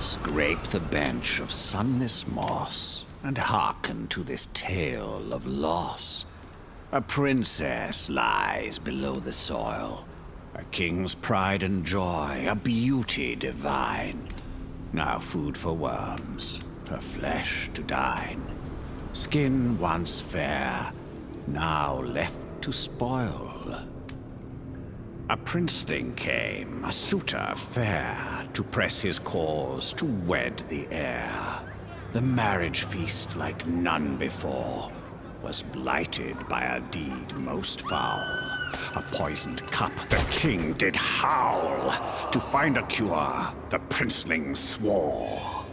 Scrape the bench of sunless moss, and hearken to this tale of loss. A princess lies below the soil, a king's pride and joy, a beauty divine. Now food for worms, her flesh to dine. Skin once fair, now left to spoil. A princeling came, a suitor fair, to press his cause, to wed the heir. The marriage feast, like none before, was blighted by a deed most foul. A poisoned cup, the king did howl. To find a cure, the princeling swore.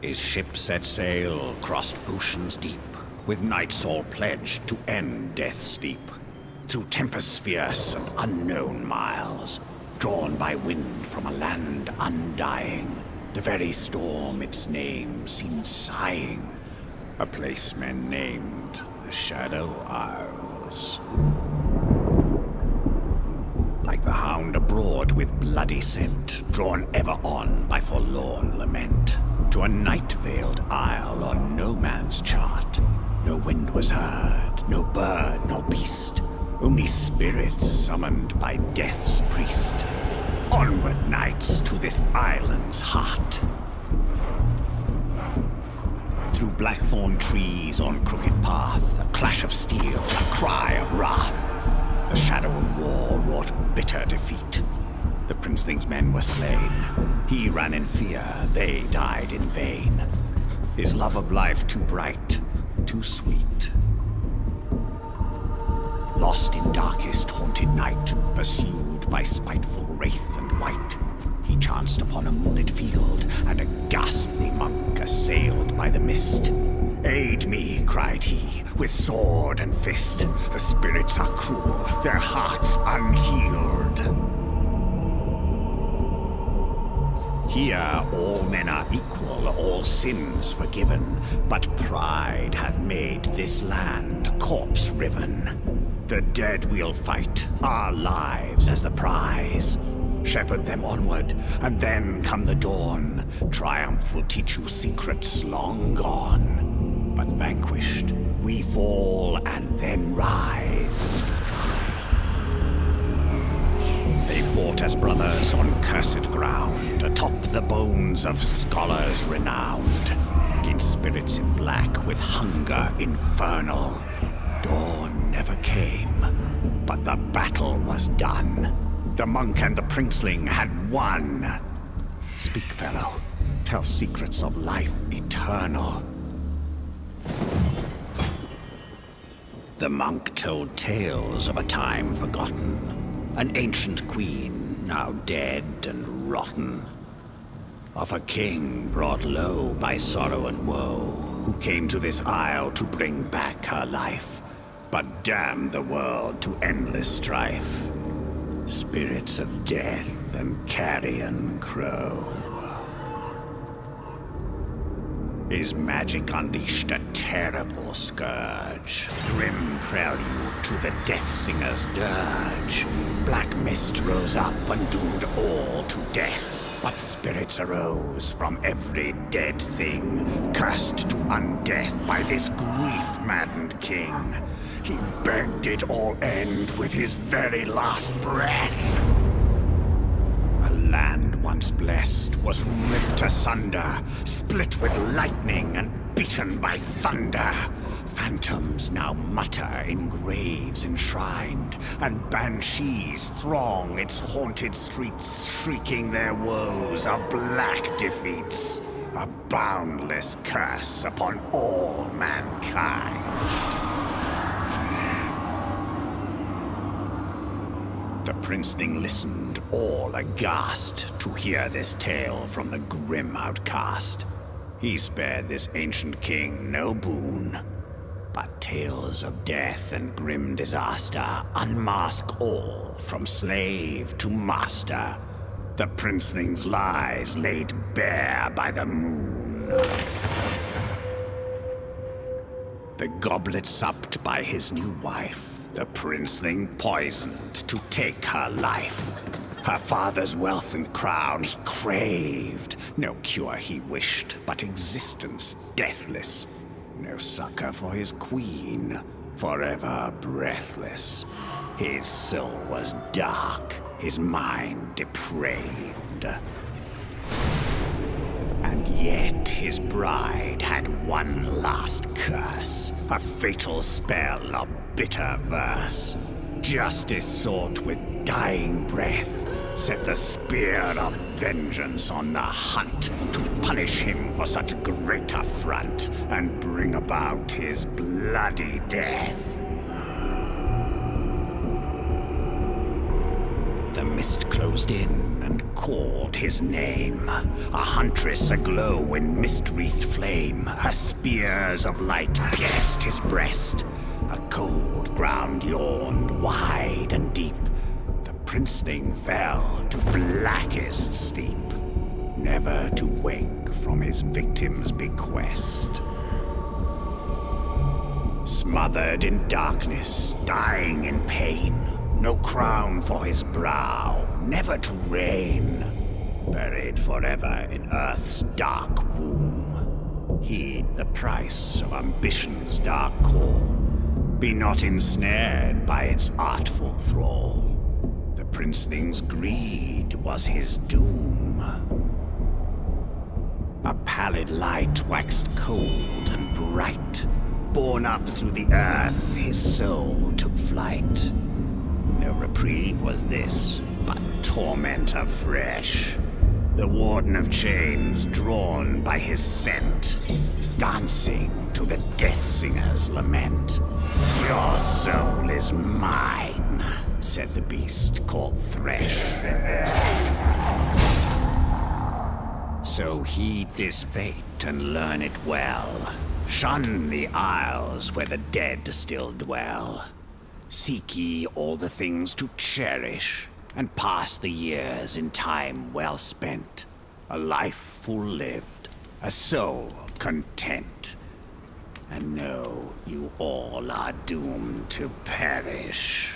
His ship set sail, crossed oceans deep, with knights all pledged to end death's sleep. Through tempests fierce and unknown miles, drawn by wind from a land undying, the very storm its name seemed sighing. A place men named the Shadow Isles. Like the hound abroad with bloody scent, drawn ever on by forlorn lament, to a night-veiled isle on no man's chart. No wind was heard, no bird, no beast, only spirits summoned by death's priest. Onward, knights, to this island's heart. Through blackthorn trees on crooked path, a clash of steel, a cry of wrath. The shadow of war wrought bitter defeat. The princeling's men were slain. He ran in fear, they died in vain. His love of life too bright, too sweet. Lost in darkest haunted night, pursued by spiteful wraith and wight, he chanced upon a moonlit field, and a ghastly monk assailed by the mist. "Aid me," cried he, "with sword and fist. The spirits are cruel, their hearts unhealed. Here all men are equal, all sins forgiven, but pride hath made this land corpse-riven. The dead we'll fight, our lives as the prize. Shepherd them onward, and then come the dawn. Triumph will teach you secrets long gone. But vanquished, we fall and then rise." They fought as brothers on cursed ground, atop the bones of scholars renowned, against spirits in black with hunger infernal. Dawn never came, but the battle was done. The monk and the princeling had won. Speak, fellow, tell secrets of life eternal. The monk told tales of a time forgotten, an ancient queen, now dead and rotten. Of a king brought low by sorrow and woe, who came to this isle to bring back her life, but damned the world to endless strife. Spirits of death and carrion crow. His magic unleashed a terrible scourge, grim prelude to the Death Singer's dirge. Black mist rose up and doomed all to death, but spirits arose from every dead thing, cursed to undeath by this grief-maddened king. He begged it all end with his very last breath. A land once blessed was ripped asunder, split with lightning and beaten by thunder. Phantoms now mutter in graves enshrined, and banshees throng its haunted streets, shrieking their woes of black defeats. A boundless curse upon all mankind. The princeling listened, all aghast, to hear this tale from the grim outcast. He spared this ancient king no boon, but tales of death and grim disaster unmask all from slave to master. The princeling's lies laid bare by the moon. The goblet supped by his new wife, the princeling poisoned to take her life. Her father's wealth and crown he craved. No cure he wished, but existence deathless. No succor for his queen, forever breathless. His soul was dark, his mind depraved. And yet his bride had one last curse, a fatal spell of bitter verse. Justice sought with dying breath, set the spear of vengeance on the hunt to punish him for such great affront and bring about his bloody death. The mist closed in and called his name, a huntress aglow in mist-wreathed flame. Her spears of light pierced his breast. A cold ground yawned wide and deep. The Princeling fell to blackest sleep, never to wake from his victim's bequest. Smothered in darkness, dying in pain, no crown for his brow, never to reign. Buried forever in earth's dark womb, heed the price of ambition's dark call. Be not ensnared by its artful thrall. The Princeling's greed was his doom. A pallid light waxed cold and bright. Borne up through the earth, his soul took flight. No reprieve was this, but torment afresh. The Warden of Chains, drawn by his scent, dancing to the Death Singer's lament. Your soul is mine, said the beast called Thresh. So heed this fate and learn it well. Shun the isles where the dead still dwell. Seek ye all the things to cherish, and pass the years in time well spent. A life full lived, a soul content. And know you all are doomed to perish.